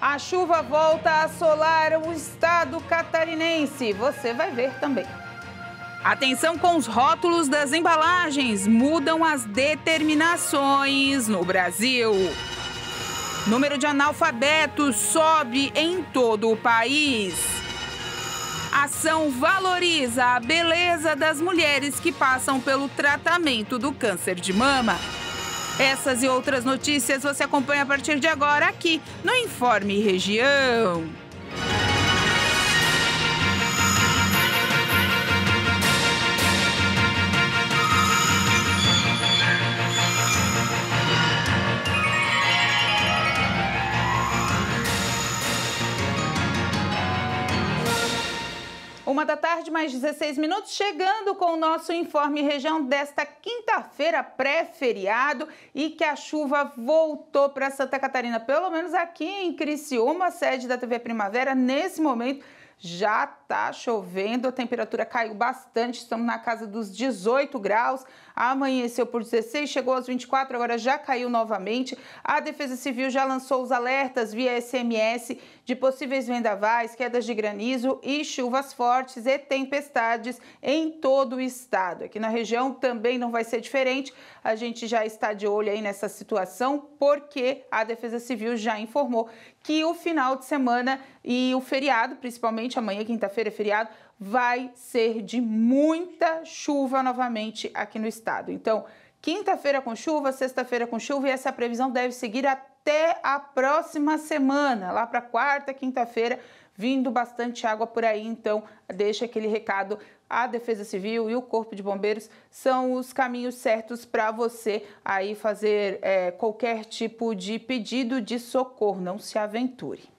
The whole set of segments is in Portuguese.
A chuva volta a assolar o estado catarinense. Você vai ver também. Atenção com os rótulos das embalagens. Mudam as determinações no Brasil. Número de analfabetos sobe em todo o país. Ação valoriza a beleza das mulheres que passam pelo tratamento do câncer de mama. Essas e outras notícias você acompanha a partir de agora aqui no Informe Região. Uma da tarde, mais 16 minutos, chegando com o nosso Informe Região desta quinta-feira, pré-feriado, e que a chuva voltou para Santa Catarina, pelo menos aqui em Criciúma, sede da TV Primavera. Nesse momento já está chovendo, a temperatura caiu bastante, estamos na casa dos 18 graus, amanheceu por 16, chegou aos 24, agora já caiu novamente. A Defesa Civil já lançou os alertas via SMS de possíveis vendavais, quedas de granizo e chuvas fortes e tempestades em todo o estado. Aqui na região também não vai ser diferente, a gente já está de olho aí nessa situação, porque a Defesa Civil já informou que o final de semana e o feriado, principalmente amanhã, quinta-feira, é feriado, vai ser de muita chuva novamente aqui no estado. Então, quinta-feira com chuva, sexta-feira com chuva, e essa previsão deve seguir até a próxima semana, lá para quarta, quinta-feira, vindo bastante água por aí. Então, deixa aquele recado. A Defesa Civil e o Corpo de Bombeiros são os caminhos certos para você aí fazer qualquer tipo de pedido de socorro. Não se aventure.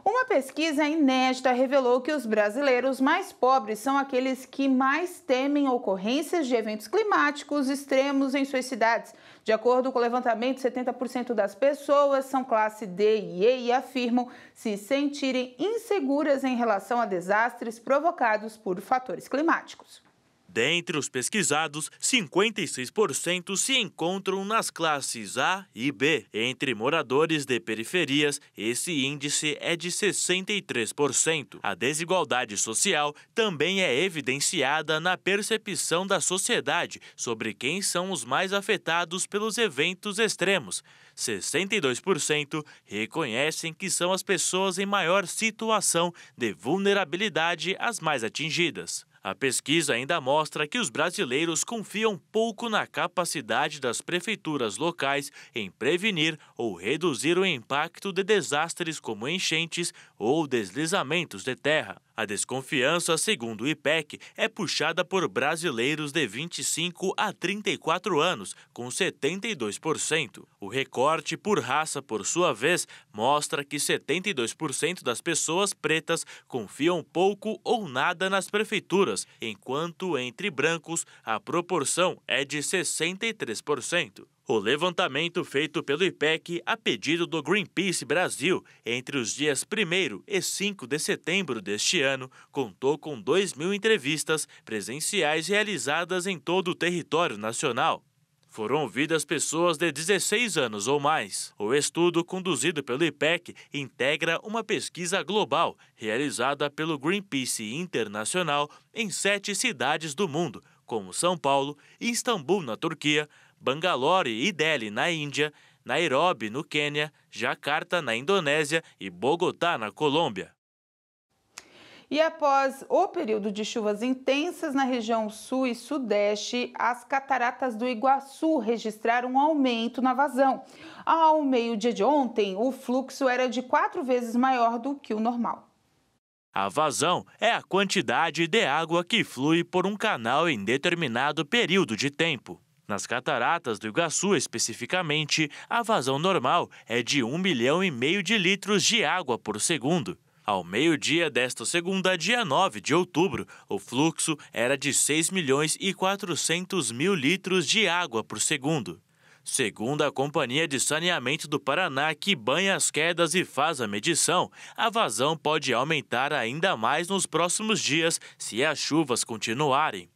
Uma pesquisa inédita revelou que os brasileiros mais pobres são aqueles que mais temem ocorrências de eventos climáticos extremos em suas cidades. De acordo com o levantamento, 70% das pessoas são classe D e E e afirmam se sentirem inseguras em relação a desastres provocados por fatores climáticos. Dentre os pesquisados, 56% se encontram nas classes A e B. Entre moradores de periferias, esse índice é de 63%. A desigualdade social também é evidenciada na percepção da sociedade sobre quem são os mais afetados pelos eventos extremos. 62% reconhecem que são as pessoas em maior situação de vulnerabilidade as mais atingidas. A pesquisa ainda mostra que os brasileiros confiam pouco na capacidade das prefeituras locais em prevenir ou reduzir o impacto de desastres como enchentes ou deslizamentos de terra. A desconfiança, segundo o IPEC, é puxada por brasileiros de 25 a 34 anos, com 72%. O recorte por raça, por sua vez, mostra que 72% das pessoas pretas confiam pouco ou nada nas prefeituras, enquanto entre brancos a proporção é de 63%. O levantamento feito pelo IPEC a pedido do Greenpeace Brasil entre os dias 1º e 5 de setembro deste ano contou com 2.000 entrevistas presenciais realizadas em todo o território nacional. Foram ouvidas pessoas de 16 anos ou mais. O estudo, conduzido pelo IPEC, integra uma pesquisa global realizada pelo Greenpeace Internacional em 7 cidades do mundo, como São Paulo, Istambul, na Turquia, Bangalore e Delhi, na Índia, Nairobi, no Quênia, Jacarta, na Indonésia e Bogotá, na Colômbia. E após o período de chuvas intensas na região sul e sudeste, as cataratas do Iguaçu registraram um aumento na vazão. Ao meio-dia de ontem, o fluxo era de 4 vezes maior do que o normal. A vazão é a quantidade de água que flui por um canal em determinado período de tempo. Nas cataratas do Iguaçu, especificamente, a vazão normal é de 1,5 milhão de litros de água por segundo. Ao meio-dia desta segunda, dia 9 de outubro, o fluxo era de 6.400.000 litros de água por segundo. Segundo a Companhia de Saneamento do Paraná, que banha as quedas e faz a medição, a vazão pode aumentar ainda mais nos próximos dias se as chuvas continuarem.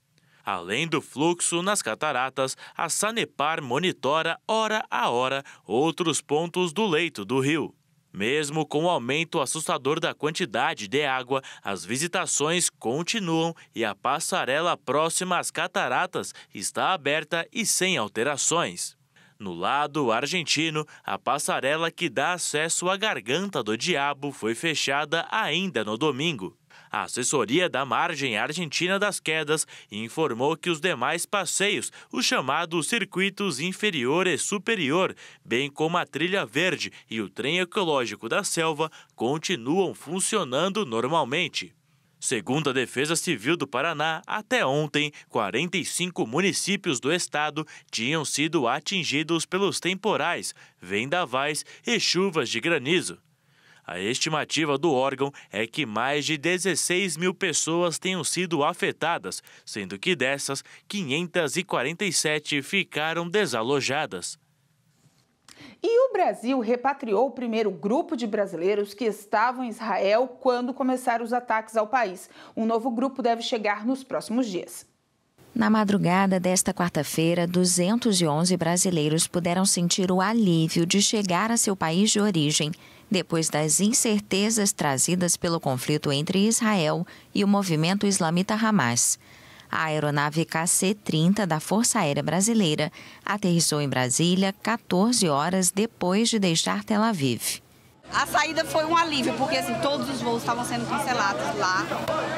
Além do fluxo nas cataratas, a Sanepar monitora hora a hora outros pontos do leito do rio. Mesmo com o aumento assustador da quantidade de água, as visitações continuam e a passarela próxima às cataratas está aberta e sem alterações. No lado argentino, a passarela que dá acesso à Garganta do Diabo foi fechada ainda no domingo. A assessoria da Margem Argentina das Quedas informou que os demais passeios, os chamados circuitos inferior e superior, bem como a trilha verde e o trem ecológico da selva, continuam funcionando normalmente. Segundo a Defesa Civil do Paraná, até ontem, 45 municípios do estado tinham sido atingidos pelos temporais, vendavais e chuvas de granizo. A estimativa do órgão é que mais de 16 mil pessoas tenham sido afetadas, sendo que dessas, 547 ficaram desalojadas. E o Brasil repatriou o primeiro grupo de brasileiros que estavam em Israel quando começaram os ataques ao país. Um novo grupo deve chegar nos próximos dias. Na madrugada desta quarta-feira, 211 brasileiros puderam sentir o alívio de chegar a seu país de origem, depois das incertezas trazidas pelo conflito entre Israel e o movimento islamita Hamas. A aeronave KC-30 da Força Aérea Brasileira aterrissou em Brasília 14 horas depois de deixar Tel Aviv. A saída foi um alívio, porque assim, todos os voos estavam sendo cancelados lá.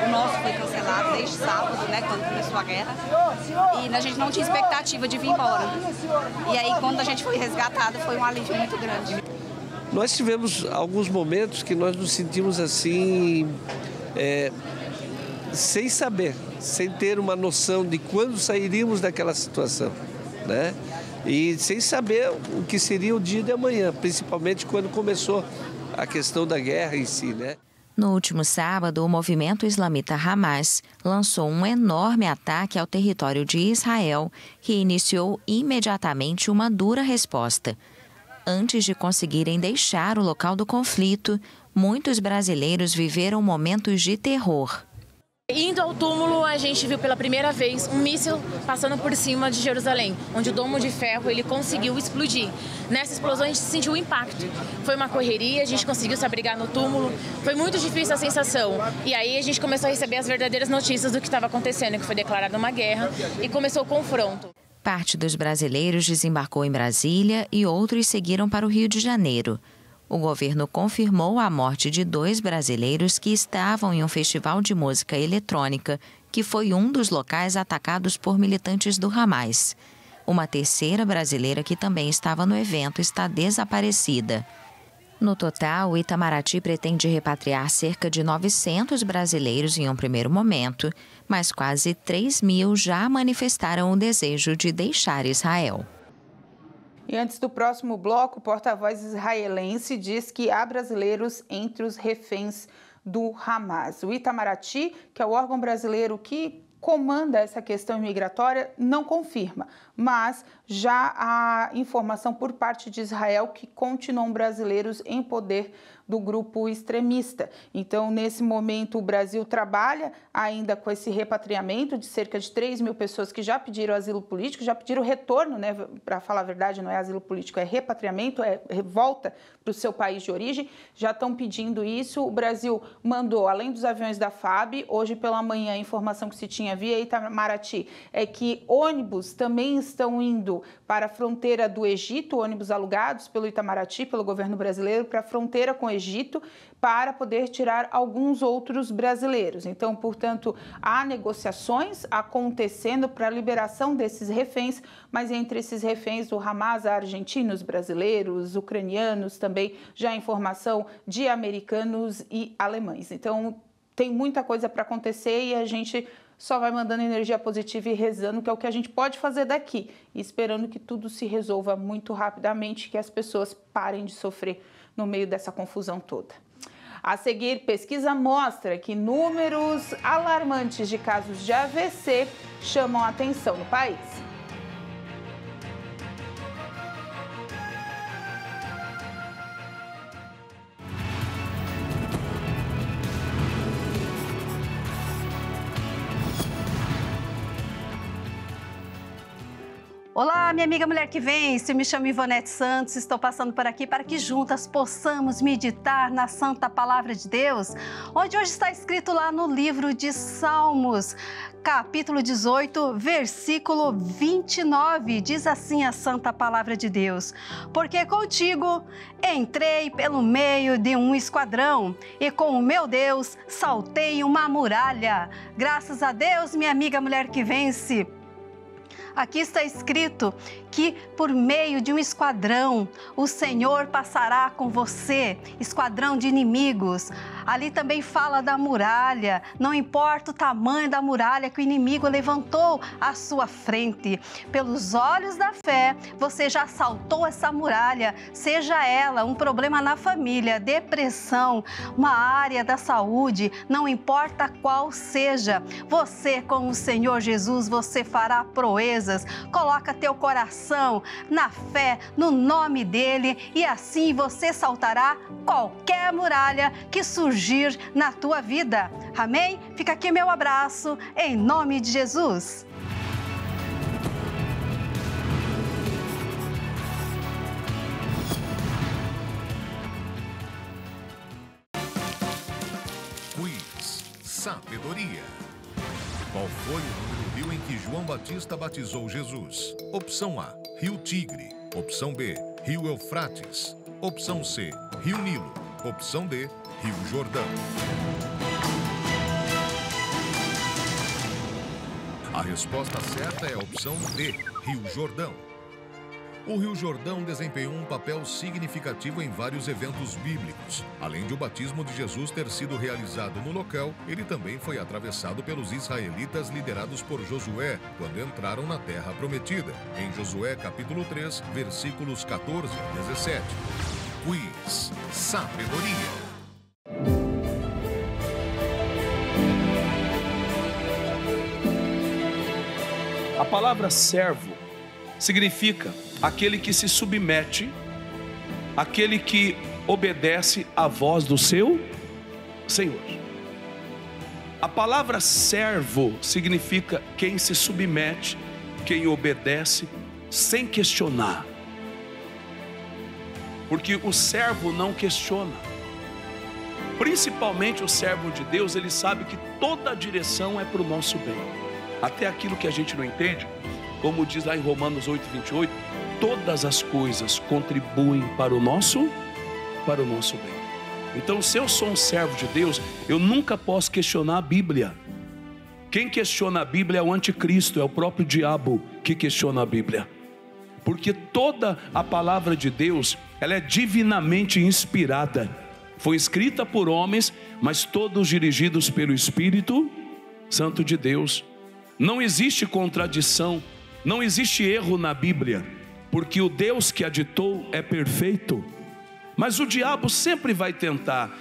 O nosso foi cancelado desde sábado, né, quando começou a guerra. E a gente não tinha expectativa de vir embora. E aí, quando a gente foi resgatado, foi um alívio muito grande. Nós tivemos alguns momentos que nós nos sentimos assim, sem saber, sem ter uma noção de quando sairíamos daquela situação, né? E sem saber o que seria o dia de amanhã, principalmente quando começou a questão da guerra em si, né? No último sábado, o movimento islamita Hamas lançou um enorme ataque ao território de Israel, que iniciou imediatamente uma dura resposta. Antes de conseguirem deixar o local do conflito, muitos brasileiros viveram momentos de terror. Indo ao túmulo, a gente viu pela primeira vez um míssil passando por cima de Jerusalém, onde o domo de ferro ele conseguiu explodir. Nessa explosão a gente sentiu o impacto. Foi uma correria, a gente conseguiu se abrigar no túmulo. Foi muito difícil a sensação. E aí a gente começou a receber as verdadeiras notícias do que estava acontecendo, que foi declarada uma guerra e começou o confronto. Parte dos brasileiros desembarcou em Brasília e outros seguiram para o Rio de Janeiro. O governo confirmou a morte de 2 brasileiros que estavam em um festival de música eletrônica, que foi um dos locais atacados por militantes do Hamas. Uma terceira brasileira que também estava no evento está desaparecida. No total, o Itamaraty pretende repatriar cerca de 900 brasileiros em um primeiro momento, mas quase 3 mil já manifestaram o desejo de deixar Israel. E antes do próximo bloco, o porta-voz israelense diz que há brasileiros entre os reféns do Hamas. O Itamaraty, que é o órgão brasileiro que comanda essa questão migratória, não confirma, mas já há informação por parte de Israel que continuam brasileiros em poder do grupo extremista. Então, nesse momento, o Brasil trabalha ainda com esse repatriamento de cerca de 3 mil pessoas que já pediram asilo político, já pediram retorno, né? Para falar a verdade, não é asilo político, é repatriamento, é volta para o seu país de origem, já estão pedindo isso. O Brasil mandou, além dos aviões da FAB, hoje pela manhã, a informação que se tinha via Itamaraty é que ônibus também estão indo para a fronteira do Egito, ônibus alugados pelo Itamaraty, pelo governo brasileiro, para a fronteira com o Egito, para poder tirar alguns outros brasileiros. Então, portanto, há negociações acontecendo para a liberação desses reféns, mas entre esses reféns do Hamas, há argentinos, brasileiros, ucranianos, também já há informação de americanos e alemães. Então, tem muita coisa para acontecer e a gente só vai mandando energia positiva e rezando, que é o que a gente pode fazer daqui, e esperando que tudo se resolva muito rapidamente, que as pessoas parem de sofrer no meio dessa confusão toda. A seguir, pesquisa mostra que números alarmantes de casos de AVC chamam a atenção no país. Olá, minha amiga Mulher que Vence, eu me chamo Ivonete Santos, estou passando por aqui para que juntas possamos meditar na Santa Palavra de Deus, onde hoje está escrito lá no livro de Salmos, capítulo 18, versículo 29, diz assim a Santa Palavra de Deus: porque contigo entrei pelo meio de um esquadrão e com o meu Deus saltei uma muralha. Graças a Deus, minha amiga Mulher que Vence. Aqui está escrito que por meio de um esquadrão o Senhor passará com você, esquadrão de inimigos. Ali também fala da muralha, não importa o tamanho da muralha que o inimigo levantou à sua frente. Pelos olhos da fé, você já saltou essa muralha, seja ela um problema na família, depressão, uma área da saúde, não importa qual seja. Você com o Senhor Jesus, você fará proezas. Coloca teu coração na fé, no nome dele, e assim você saltará qualquer muralha que surgir na tua vida. Amém? Fica aqui meu abraço, em nome de Jesus. Quiz Sabedoria. Qual foi o nome do rio em que João Batista batizou Jesus? Opção A, Rio Tigre. Opção B, Rio Eufrates. Opção C, Rio Nilo. Opção D, Rio Jordão. A resposta certa é a opção D, Rio Jordão. O Rio Jordão desempenhou um papel significativo em vários eventos bíblicos. Além de o batismo de Jesus ter sido realizado no local, ele também foi atravessado pelos israelitas liderados por Josué, quando entraram na Terra Prometida, em Josué capítulo 3, versículos 14 a 17. Quiz Sabedoria. A palavra servo significa aquele que se submete, aquele que obedece à voz do seu Senhor. A palavra servo significa quem se submete, quem obedece sem questionar. Porque o servo não questiona. Principalmente o servo de Deus, ele sabe que toda a direção é para o nosso bem. Até aquilo que a gente não entende, como diz lá em Romanos 8:28, todas as coisas contribuem para o nosso bem. Então, se eu sou um servo de Deus, eu nunca posso questionar a Bíblia. Quem questiona a Bíblia é o anticristo, é o próprio diabo que questiona a Bíblia. Porque toda a palavra de Deus, ela é divinamente inspirada. Foi escrita por homens, mas todos dirigidos pelo Espírito Santo de Deus. Não existe contradição, não existe erro na Bíblia, porque o Deus que a ditou é perfeito. Mas o diabo sempre vai tentar,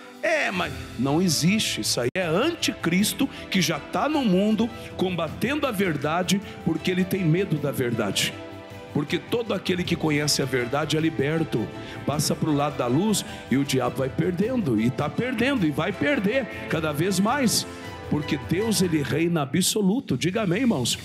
mas não existe, isso aí é anticristo que já está no mundo combatendo a verdade, porque ele tem medo da verdade. Porque todo aquele que conhece a verdade é liberto, passa para o lado da luz e o diabo vai perdendo, e está perdendo, e vai perder cada vez mais, porque Deus ele reina absoluto. Diga amém, irmãos.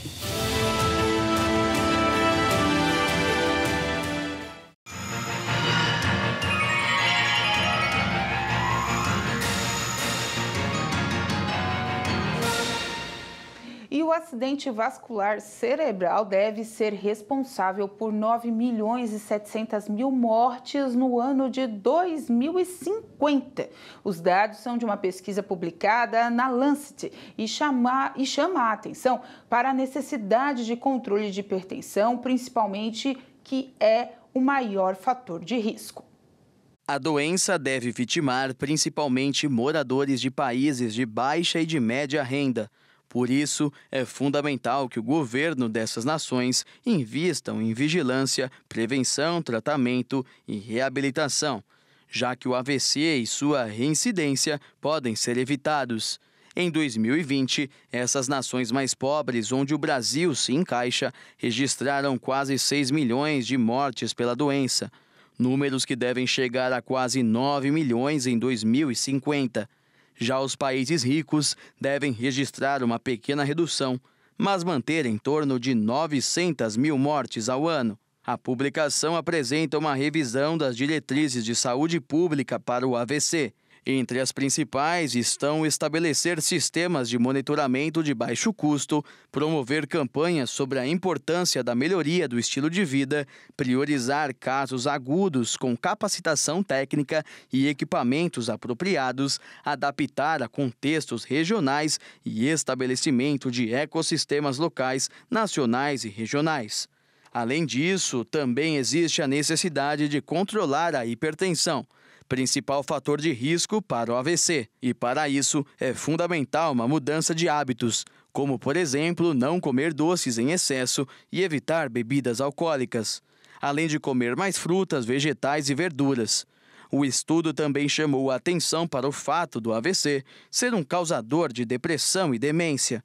E o acidente vascular cerebral deve ser responsável por 9.700.000 mortes no ano de 2050. Os dados são de uma pesquisa publicada na Lancet e chama a atenção para a necessidade de controle de hipertensão, principalmente, que é o maior fator de risco. A doença deve vitimar principalmente moradores de países de baixa e de média renda. Por isso, é fundamental que o governo dessas nações invistam em vigilância, prevenção, tratamento e reabilitação, já que o AVC e sua reincidência podem ser evitados. Em 2020, essas nações mais pobres, onde o Brasil se encaixa, registraram quase 6 milhões de mortes pela doença, números que devem chegar a quase 9 milhões em 2050. Já os países ricos devem registrar uma pequena redução, mas manter em torno de 900 mil mortes ao ano. A publicação apresenta uma revisão das diretrizes de saúde pública para o AVC. Entre as principais estão estabelecer sistemas de monitoramento de baixo custo, promover campanhas sobre a importância da melhoria do estilo de vida, priorizar casos agudos com capacitação técnica e equipamentos apropriados, adaptar a contextos regionais e estabelecimento de ecossistemas locais, nacionais e regionais. Além disso, também existe a necessidade de controlar a hipertensão, principal fator de risco para o AVC. E para isso, é fundamental uma mudança de hábitos, como, por exemplo, não comer doces em excesso e evitar bebidas alcoólicas, além de comer mais frutas, vegetais e verduras. O estudo também chamou a atenção para o fato do AVC ser um causador de depressão e demência,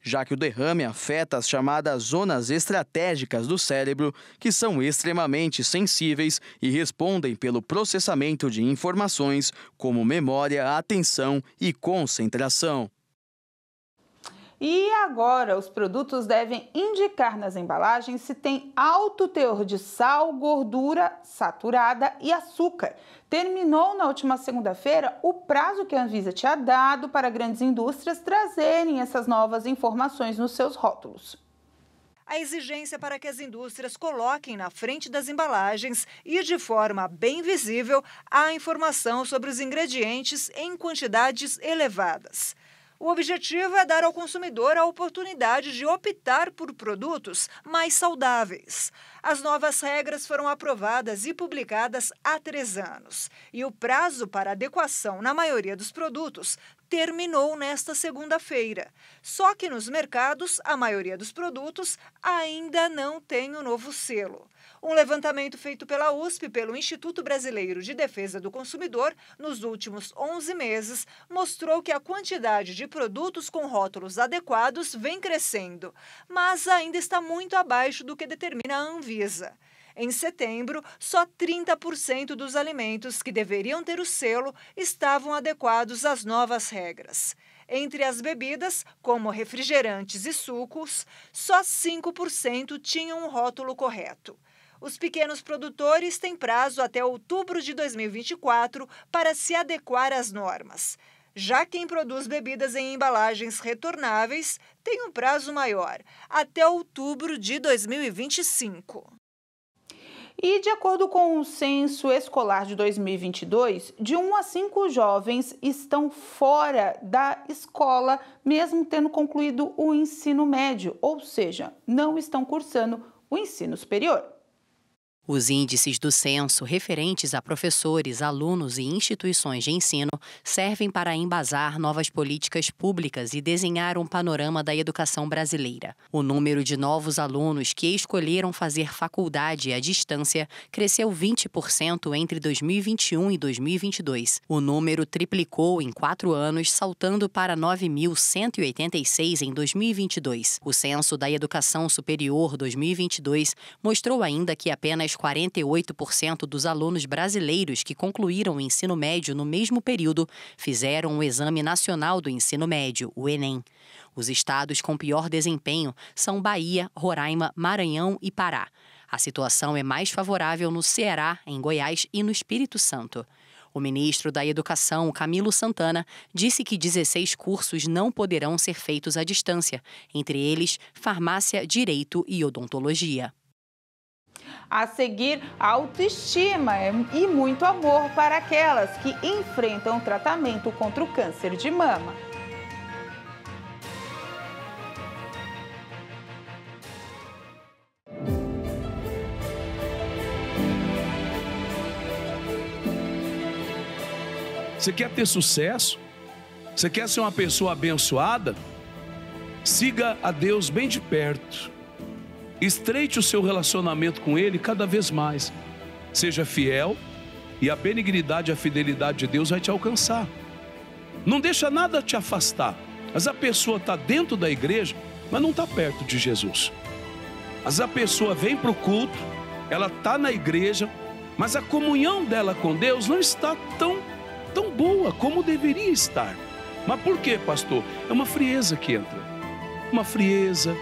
já que o derrame afeta as chamadas zonas estratégicas do cérebro, que são extremamente sensíveis e respondem pelo processamento de informações como memória, atenção e concentração. E agora, os produtos devem indicar nas embalagens se tem alto teor de sal, gordura saturada e açúcar. Terminou na última segunda-feira o prazo que a Anvisa tinha dado para grandes indústrias trazerem essas novas informações nos seus rótulos. A exigência para que as indústrias coloquem na frente das embalagens e de forma bem visível a informação sobre os ingredientes em quantidades elevadas. O objetivo é dar ao consumidor a oportunidade de optar por produtos mais saudáveis. As novas regras foram aprovadas e publicadas há 3 anos. E o prazo para adequação na maioria dos produtos terminou nesta segunda-feira. Só que nos mercados, a maioria dos produtos ainda não tem o novo selo. Um levantamento feito pela USP, pelo Instituto Brasileiro de Defesa do Consumidor, nos últimos 11 meses, mostrou que a quantidade de produtos com rótulos adequados vem crescendo, mas ainda está muito abaixo do que determina a Anvisa. Em setembro, só 30% dos alimentos que deveriam ter o selo estavam adequados às novas regras. Entre as bebidas, como refrigerantes e sucos, só 5% tinham um rótulo correto. Os pequenos produtores têm prazo até outubro de 2024 para se adequar às normas. Já quem produz bebidas em embalagens retornáveis tem um prazo maior, até outubro de 2025. E, de acordo com o censo escolar de 2022, de 1 a 5 jovens estão fora da escola, mesmo tendo concluído o ensino médio, ou seja, não estão cursando o ensino superior. Os índices do censo referentes a professores, alunos e instituições de ensino servem para embasar novas políticas públicas e desenhar um panorama da educação brasileira. O número de novos alunos que escolheram fazer faculdade à distância cresceu 20% entre 2021 e 2022. O número triplicou em 4 anos, saltando para 9.186 em 2022. O Censo da Educação Superior 2022 mostrou ainda que apenas 48% dos alunos brasileiros que concluíram o ensino médio no mesmo período fizeram o Exame Nacional do Ensino Médio, o Enem. Os estados com pior desempenho são Bahia, Roraima, Maranhão e Pará. A situação é mais favorável no Ceará, em Goiás e no Espírito Santo. O ministro da Educação, Camilo Santana, disse que 16 cursos não poderão ser feitos à distância, entre eles farmácia, direito e odontologia. A seguir, autoestima e muito amor para aquelas que enfrentam o tratamento contra o câncer de mama. Você quer ter sucesso? Você quer ser uma pessoa abençoada? Siga a Deus bem de perto. Estreite o seu relacionamento com Ele cada vez mais. Seja fiel e a benignidade e a fidelidade de Deus vai te alcançar. Não deixa nada te afastar. Mas a pessoa está dentro da igreja, mas não está perto de Jesus. Mas a pessoa vem para o culto, ela está na igreja, mas a comunhão dela com Deus não está tão boa como deveria estar. Mas por quê, pastor? É uma frieza que entra. uma frieza.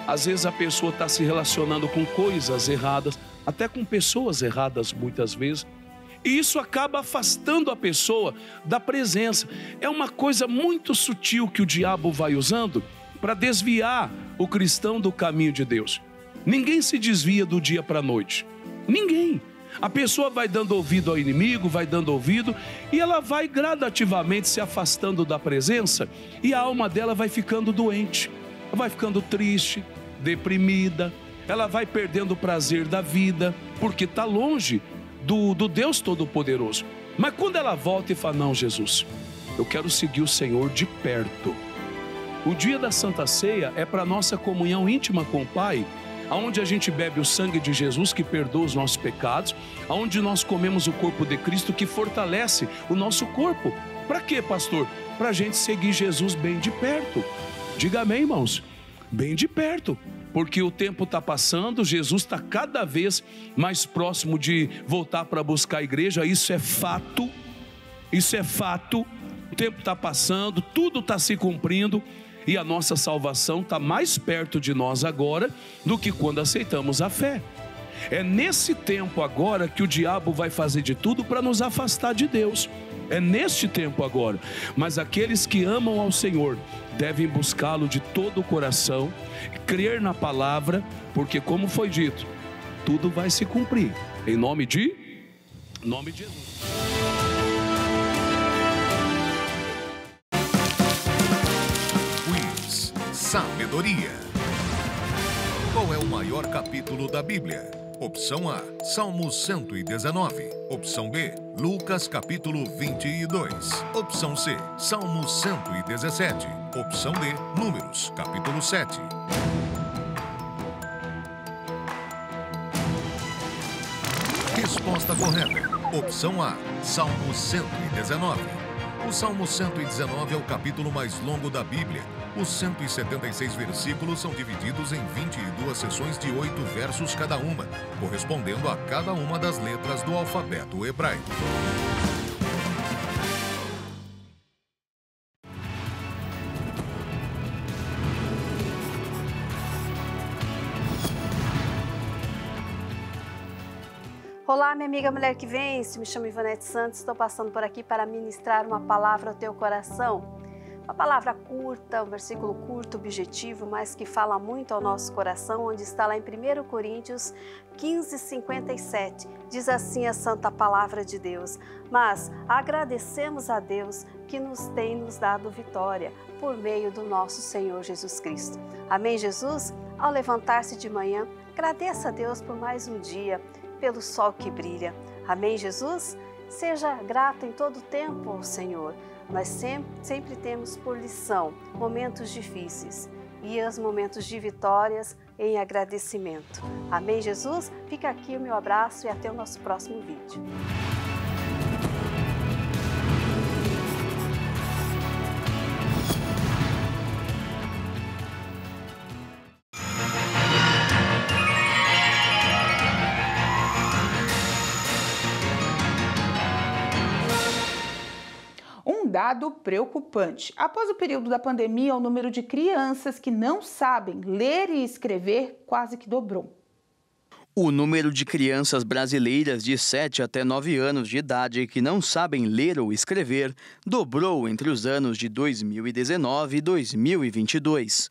Às vezes a pessoa está se relacionando com coisas erradas, até com pessoas erradas muitas vezes. E isso acaba afastando a pessoa da presença. É uma coisa muito sutil que o diabo vai usando para desviar o cristão do caminho de Deus. Ninguém se desvia do dia para a noite. Ninguém. A pessoa vai dando ouvido ao inimigo, vai dando ouvido, e ela vai gradativamente se afastando da presença, e a alma dela vai ficando doente, vai ficando triste, deprimida, ela vai perdendo o prazer da vida, porque está longe do Deus Todo-Poderoso. Mas quando ela volta e fala, não, Jesus, eu quero seguir o Senhor de perto. O dia da Santa Ceia é para nossa comunhão íntima com o Pai, onde a gente bebe o sangue de Jesus que perdoa os nossos pecados, onde nós comemos o corpo de Cristo que fortalece o nosso corpo. Para quê, pastor? Para a gente seguir Jesus bem de perto. Diga amém, irmãos. Bem de perto. Porque o tempo está passando, Jesus está cada vez mais próximo de voltar para buscar a igreja. Isso é fato. Isso é fato. O tempo está passando, tudo está se cumprindo. E a nossa salvação está mais perto de nós agora do que quando aceitamos a fé. É nesse tempo agora que o diabo vai fazer de tudo para nos afastar de Deus. É neste tempo agora. Mas aqueles que amam ao Senhor devem buscá-lo de todo o coração, crer na palavra, porque como foi dito, tudo vai se cumprir. Em nome de Jesus. Sabedoria. Qual é o maior capítulo da Bíblia? Opção A, Salmos 119. Opção B, Lucas capítulo 22. Opção C, Salmos 117. Opção D, Números capítulo 7. Resposta correta. Opção A, Salmos 119. O Salmo 119 é o capítulo mais longo da Bíblia. Os 176 versículos são divididos em 22 seções de 8 versos cada uma, correspondendo a cada uma das letras do alfabeto hebraico. Olá, minha amiga Mulher que Vence, me chamo Ivonete Santos, estou passando por aqui para ministrar uma palavra ao teu coração. Uma palavra curta, um versículo curto, objetivo, mas que fala muito ao nosso coração, onde está lá em 1 Coríntios 15:57. Diz assim a santa palavra de Deus: mas agradecemos a Deus que nos dado vitória por meio do nosso Senhor Jesus Cristo. Amém, Jesus? Ao levantar-se de manhã, agradeça a Deus por mais um dia, pelo sol que brilha. Amém, Jesus? Seja grato em todo o tempo, Senhor. Nós sempre temos por lição momentos difíceis e os momentos de vitórias em agradecimento. Amém, Jesus? Fica aqui o meu abraço e até o nosso próximo vídeo. Dado preocupante. Após o período da pandemia, o número de crianças que não sabem ler e escrever quase que dobrou. O número de crianças brasileiras de 7 até 9 anos de idade que não sabem ler ou escrever dobrou entre os anos de 2019 e 2022.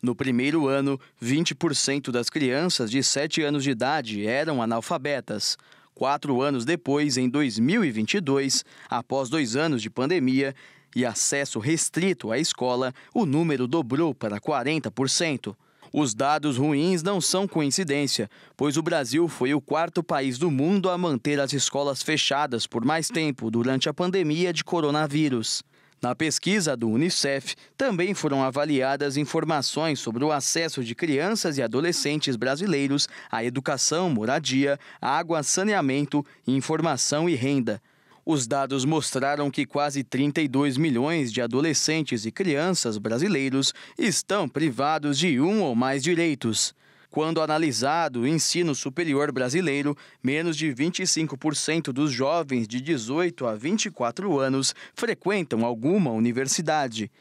No primeiro ano, 20% das crianças de 7 anos de idade eram analfabetas. 4 anos depois, em 2022, após 2 anos de pandemia e acesso restrito à escola, o número dobrou para 40%. Os dados ruins não são coincidência, pois o Brasil foi o 4º país do mundo a manter as escolas fechadas por mais tempo durante a pandemia de coronavírus. Na pesquisa do Unicef, também foram avaliadas informações sobre o acesso de crianças e adolescentes brasileiros à educação, moradia, água, saneamento, informação e renda. Os dados mostraram que quase 32 milhões de adolescentes e crianças brasileiros estão privados de um ou mais direitos. Quando analisado o ensino superior brasileiro, menos de 25% dos jovens de 18 a 24 anos frequentam alguma universidade.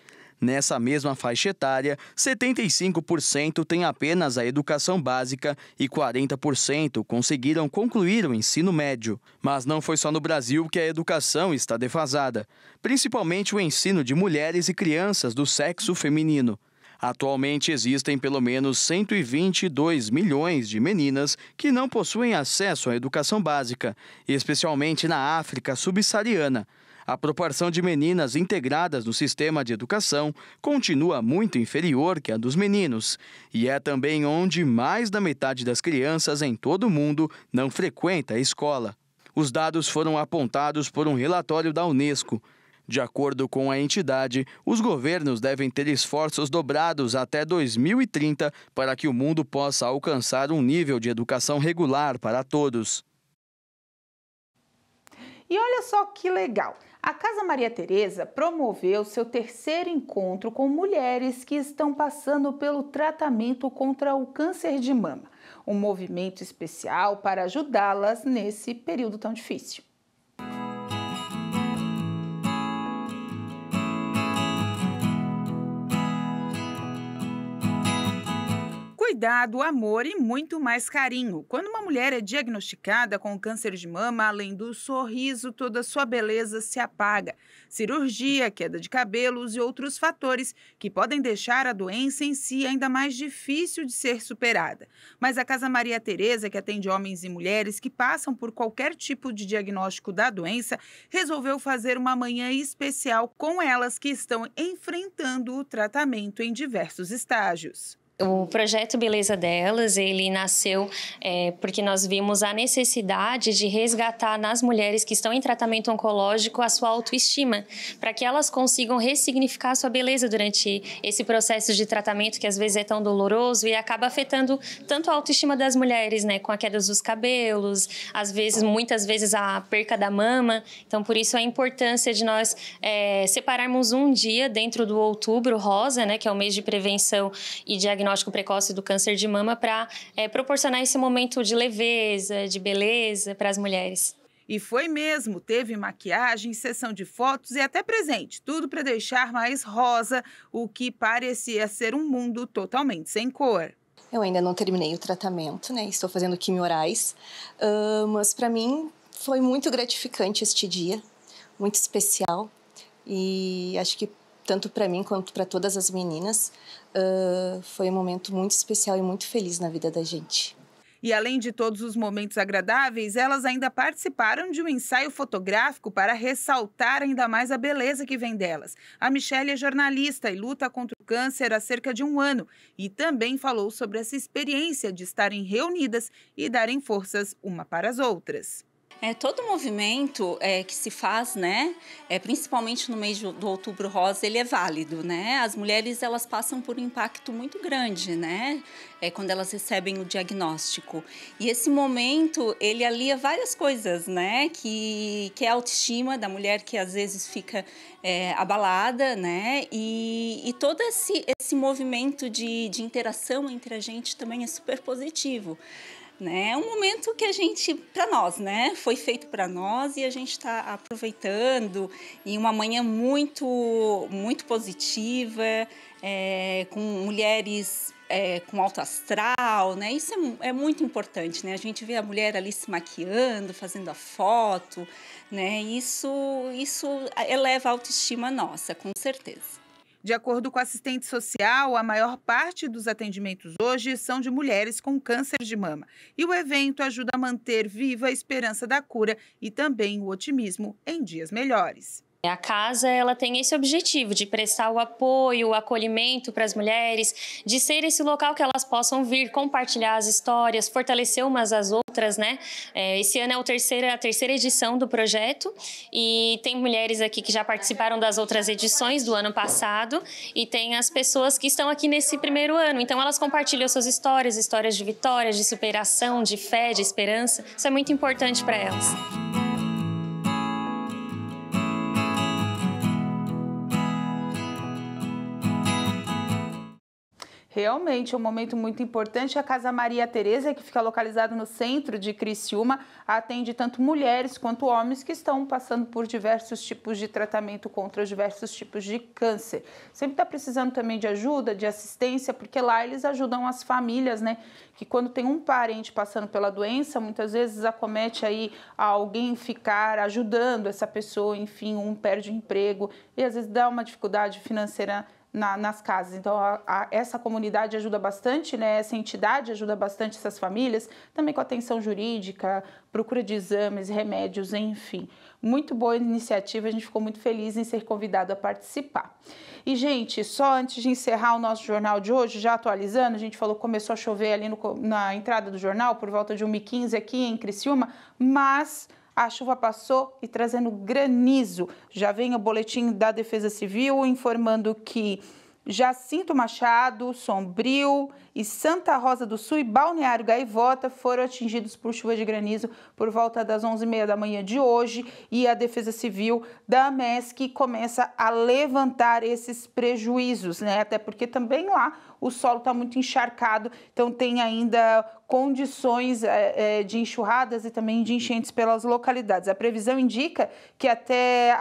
Nessa mesma faixa etária, 75% têm apenas a educação básica e 40% conseguiram concluir o ensino médio. Mas não foi só no Brasil que a educação está defasada, principalmente o ensino de mulheres e crianças do sexo feminino. Atualmente existem pelo menos 122 milhões de meninas que não possuem acesso à educação básica, especialmente na África subsaariana. A proporção de meninas integradas no sistema de educação continua muito inferior que a dos meninos, e é também onde mais da metade das crianças em todo o mundo não frequenta a escola. Os dados foram apontados por um relatório da Unesco. De acordo com a entidade, os governos devem ter esforços dobrados até 2030 para que o mundo possa alcançar um nível de educação regular para todos. E olha só que legal! A Casa Maria Tereza promoveu seu terceiro encontro com mulheres que estão passando pelo tratamento contra o câncer de mama. Um movimento especial para ajudá-las nesse período tão difícil. Cuidado, amor e muito mais carinho. Quando uma mulher é diagnosticada com câncer de mama, além do sorriso, toda a sua beleza se apaga. Cirurgia, queda de cabelos e outros fatores que podem deixar a doença em si ainda mais difícil de ser superada. Mas a Casa Maria Tereza, que atende homens e mulheres que passam por qualquer tipo de diagnóstico da doença, resolveu fazer uma manhã especial com elas que estão enfrentando o tratamento em diversos estágios. O projeto Beleza Delas, ele nasceu porque nós vimos a necessidade de resgatar nas mulheres que estão em tratamento oncológico a sua autoestima, para que elas consigam ressignificar a sua beleza durante esse processo de tratamento que às vezes é tão doloroso e acaba afetando tanto a autoestima das mulheres, né, com a queda dos cabelos, muitas vezes a perca da mama. Então, por isso a importância de nós separarmos um dia dentro do Outubro Rosa, né, que é o mês de prevenção e diagnóstico precoce do câncer de mama, para proporcionar esse momento de leveza, de beleza para as mulheres. E foi mesmo, teve maquiagem, sessão de fotos e até presente, tudo para deixar mais rosa o que parecia ser um mundo totalmente sem cor. Eu ainda não terminei o tratamento, né? Estou fazendo quimio-orais, mas para mim foi muito gratificante este dia, muito especial, e acho que tanto para mim quanto para todas as meninas, foi um momento muito especial e muito feliz na vida da gente. E além de todos os momentos agradáveis, elas ainda participaram de um ensaio fotográfico para ressaltar ainda mais a beleza que vem delas. A Michelle é jornalista e luta contra o câncer há cerca de 1 ano e também falou sobre essa experiência de estarem reunidas e darem forças uma para as outras. Todo movimento que se faz, né, principalmente no mês do Outubro Rosa, ele é válido, né? As mulheres, elas passam por um impacto muito grande, né, quando elas recebem o diagnóstico. E esse momento, ele alia várias coisas, né, que é a autoestima da mulher, que às vezes fica abalada, né, e todo esse movimento de interação entre a gente também é super positivo. É um momento que a gente, para nós, né, foi feito para nós e a gente está aproveitando em uma manhã muito, muito positiva, com mulheres com alto astral, né? Isso é muito importante, né? A gente vê a mulher ali se maquiando, fazendo a foto, né? Isso eleva a autoestima nossa, com certeza. De acordo com a assistente social, a maior parte dos atendimentos hoje são de mulheres com câncer de mama. E o evento ajuda a manter viva a esperança da cura e também o otimismo em dias melhores. A casa, ela tem esse objetivo de prestar o apoio, o acolhimento para as mulheres, de ser esse local que elas possam vir compartilhar as histórias, fortalecer umas às outras, né? Esse ano é a terceira edição do projeto e tem mulheres aqui que já participaram das outras edições do ano passado e tem as pessoas que estão aqui nesse primeiro ano. Então, elas compartilham suas histórias de vitórias, de superação, de fé, de esperança. Isso é muito importante para elas. Realmente, é um momento muito importante. A Casa Maria Tereza, que fica localizada no centro de Criciúma, atende tanto mulheres quanto homens que estão passando por diversos tipos de tratamento contra os diversos tipos de câncer. Sempre está precisando também de ajuda, de assistência, porque lá eles ajudam as famílias, né? Que quando tem um parente passando pela doença, muitas vezes acomete aí a alguém ficar ajudando essa pessoa, enfim, um perde o emprego e às vezes dá uma dificuldade financeira nas casas. Então, essa comunidade ajuda bastante, né? Essa entidade ajuda bastante essas famílias, também com atenção jurídica, procura de exames, remédios, enfim. Muito boa iniciativa, a gente ficou muito feliz em ser convidado a participar. E, gente, só antes de encerrar o nosso jornal de hoje, já atualizando, a gente falou que começou a chover ali na entrada do jornal, por volta de 1h15 aqui em Criciúma, mas a chuva passou e trazendo granizo. Já vem o boletim da Defesa Civil informando que Jacinto Machado, Sombrio e Santa Rosa do Sul e Balneário Gaivota foram atingidos por chuva de granizo por volta das 11h30 da manhã de hoje, e a Defesa Civil da AMESC começa a levantar esses prejuízos, né? Até porque também lá o solo está muito encharcado, então tem ainda condições de enxurradas e também de enchentes pelas localidades. A previsão indica que até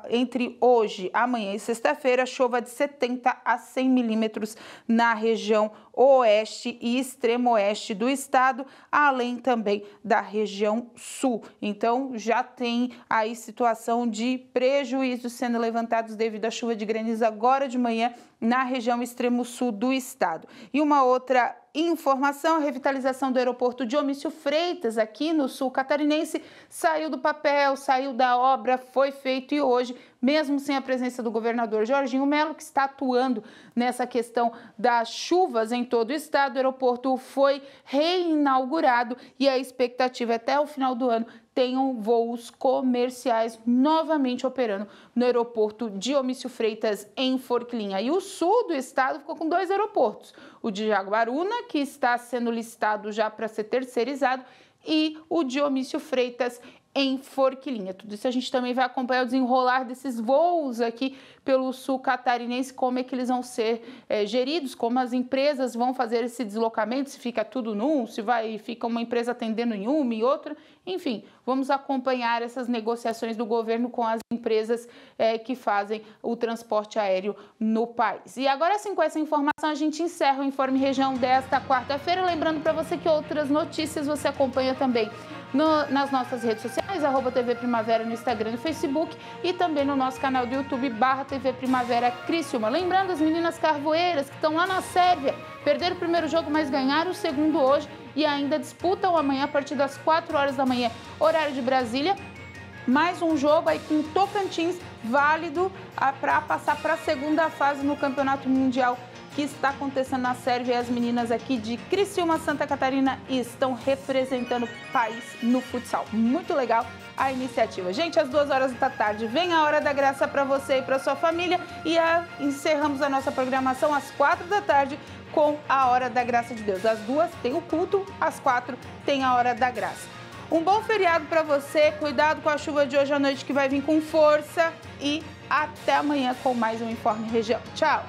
entre hoje, amanhã e sexta-feira, chova de 70 a 100 milímetros na região oeste e extremo oeste do estado, além também da região sul. Então, já tem aí situação de prejuízos sendo levantados devido à chuva de granizo agora de manhã na região extremo sul do estado. E uma outra informação, a revitalização do aeroporto Dionísio Freitas, aqui no sul catarinense, saiu do papel, saiu da obra, foi feito, e hoje, mesmo sem a presença do governador Jorginho Melo, que está atuando nessa questão das chuvas em todo o estado, o aeroporto foi reinaugurado e a expectativa é até o final do ano tenham voos comerciais novamente operando no aeroporto Dionísio Freitas, em Forquilinha. E o sul do estado ficou com 2 aeroportos, o de Jaguaruna, que está sendo licitado já para ser terceirizado, e o Dionísio Freitas, em Forquilinha. Tudo isso a gente também vai acompanhar o desenrolar desses voos aqui pelo sul catarinense, como é que eles vão ser geridos, como as empresas vão fazer esse deslocamento, se fica tudo num, se fica uma empresa atendendo em uma e outra, enfim, vamos acompanhar essas negociações do governo com as empresas que fazem o transporte aéreo no país. E agora sim, com essa informação, a gente encerra o Informe Região desta quarta-feira, lembrando para você que outras notícias você acompanha também nas nossas redes sociais, @TV Primavera no Instagram e no Facebook, e também no nosso canal do YouTube, /TV Primavera Criciúma. Lembrando, as meninas carvoeiras que estão lá na Sérvia, perderam o primeiro jogo, mas ganharam o segundo hoje e ainda disputam amanhã a partir das 4 horas da manhã, horário de Brasília, mais um jogo aí com Tocantins, válido para passar para a segunda fase no Campeonato Mundial que está acontecendo na Sérvia. As meninas aqui de Criciúma, Santa Catarina, estão representando o país no futsal. Muito legal a iniciativa. Gente, às 2 horas da tarde vem a Hora da Graça para você e para sua família, e encerramos a nossa programação às 4 da tarde com a Hora da Graça de Deus. Às 2 tem o culto, às 4 tem a Hora da Graça. Um bom feriado para você, cuidado com a chuva de hoje à noite que vai vir com força, e até amanhã com mais um Informe Região. Tchau!